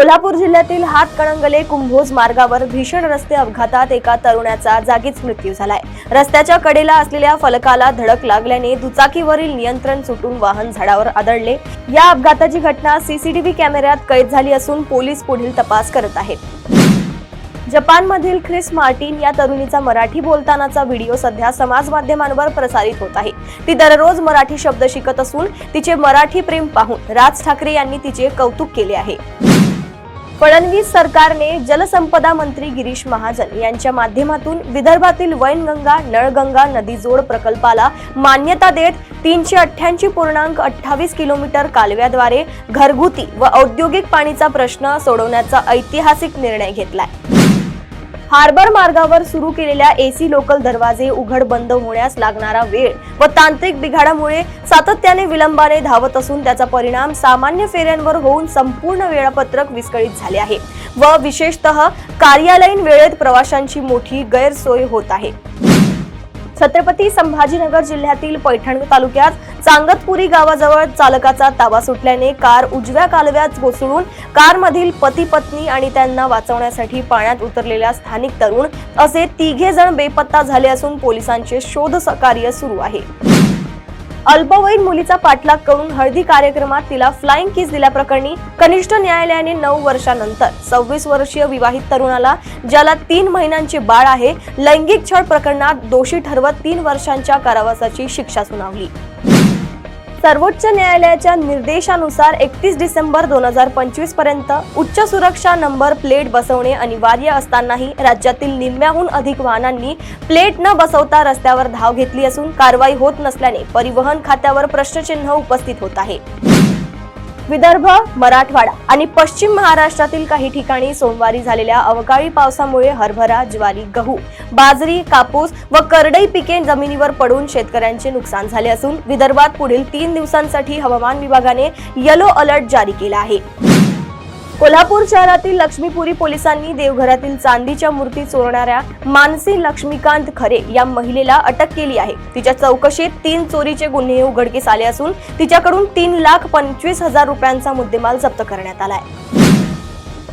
कोल्हापूर जिल्ह्यातील हातकणंगले कुंभोज मार्गावर भीषण रस्ते अपघातात एका तरुणाचा जागीच मृत्यू झालाय। रस्त्याच्या कडेला असलेल्या फलकाला धडक लागल्याने दुचाकीवरील नियंत्रण सुटून वाहन झाडावर आदळले। या अपघाताची घटना सीसीटीव्ही कॅमेऱ्यात कैद झाली असून पोलीस पुढील तपास करत आहेत। जपानमधील ख्रिस मार्टिन या तरुणीचा मराठी बोलतानाचा व्हिडिओ सध्या समाज माध्यमांवर प्रसारित होत आहे। ती दररोज मराठी शब्द शिकत असून तिचे मराठी प्रेम पाहून राज ठाकरे यांनी तिचे कौतुक केले आहे। फडणवीस सरकारने जलसंपदा मंत्री गिरीश महाजन यांच्या माध्यमातून विदर्भातील वैनगंगा नळगंगा नदी जोड प्रकल्पाला मान्यता देत 388.28 किलोमीटर कालव्याद्वारे घरगुती व औद्योगिक पाणीचा प्रश्न सोडवण्याचा ऐतिहासिक निर्णय घेतलाय। हार्बर मार्गावर सुरू केलेल्या एसी लोकल दरवाजे उघड बंद होण्यास लागणारा वेळ व तांत्रिक बिघाडामुळे सातत्याने विलंबाने धावत असून त्याचा परिणाम सामान्य फेऱ्यांवर होऊन संपूर्ण वेळापत्रक विस्कळीत झाले आहे व विशेषतः कार्यालयीन वेळेत प्रवाशांची मोठी गैरसोय होत आहे। छत्रपती संभाजीनगर जिल्ह्यातील पैठण तालुक्यात चांगतपुरी गावाजवळ चालकाचा ताबा सुटल्याने कार उजव्या कालव्यात कोसळून कारमधील पती पत्नी आणि त्यांना वाचवण्यासाठी पाण्यात उतरलेल्या स्थानिक तरुण असे 3 जण बेपत्ता झाले असून पोलिसांचे शोध कार्य सुरू आहे। अल्पवयीन मुलीचा पाठलाग करून हळदी कार्यक्रमात तिला फ्लाइंग किस दिल्याप्रकरणी कनिष्ठ न्यायालयाने 9 वर्षांनंतर 26 वर्षीय विवाहित तरुणाला, ज्याला 3 महिन्यांचे बाळ आहे, लैंगिक छळ प्रकरणात दोषी ठरवत 3 वर्षांच्या कारावासाची शिक्षा सुनावली। सर्वोच्च न्यायालयाच्या निर्देशानुसार 31 डिसेंबर 2025 पर्यंत उच्च सुरक्षा नंबर प्लेट बसवणे अनिवार्य असतानाही राज्यातील निम्म्याहून अधिक वाहनांनी प्लेट न बसवता रस्त्यावर धाव घेतली असून कारवाई होत नसल्याने परिवहन खात्यावर प्रश्नचिन्ह उपस्थित होत आहे। विदर्भ, मराठवाडा आणि पश्चिम महाराष्ट्रातील काही ठिकाणी सोमवारी झालेल्या अवकाळी पावसामुळे हरभरा, ज्वारी, गहू, बाजरी, कापूस व करडई पिके जमिनीवर पडून शेतकऱ्यांचे नुकसान झाले असून विदर्भात पुढील 3 दिवसांसाठी हवामान विभागाने येलो अलर्ट जारी केला आहे। कोल्हापूर शहरातील लक्ष्मीपुरी पोलिसांनी देवघरातील चांदीच्या मूर्ती चोरणाऱ्या मानसी लक्ष्मीकांत खरे या महिलेला अटक केली आहे। तिच्या चौकशीत 3 चोरीचे गुन्हे उघडकीस आले असून तिच्याकडून 3,25,000 रुपयांचा मुद्देमाल जप्त करण्यात आलाय।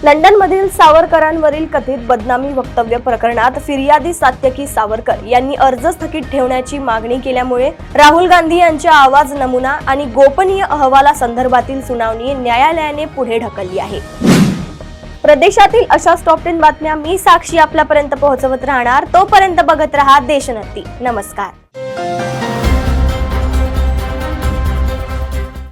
लंडनमधील सावरकरांवरील कथित बदनामी वक्तव्य प्रकरणात फिर्यादी सात्यकी सावरकर यांनी अर्ज स्थगित ठेवण्याची मागणी केल्यामुळे राहुल गांधी यांच्या आवाज नमुना आणि गोपनीय अहवालासंदर्भातील सुनावणी न्यायालयाने पुढे ढकलली आहे। प्रदेशातील अशाच टॉप 10 बातम्या मी साक्षी आपल्यापर्यंत पोहोचवत राहणार। तोपर्यंत बघत रहा देशोन्नती। नमस्कार।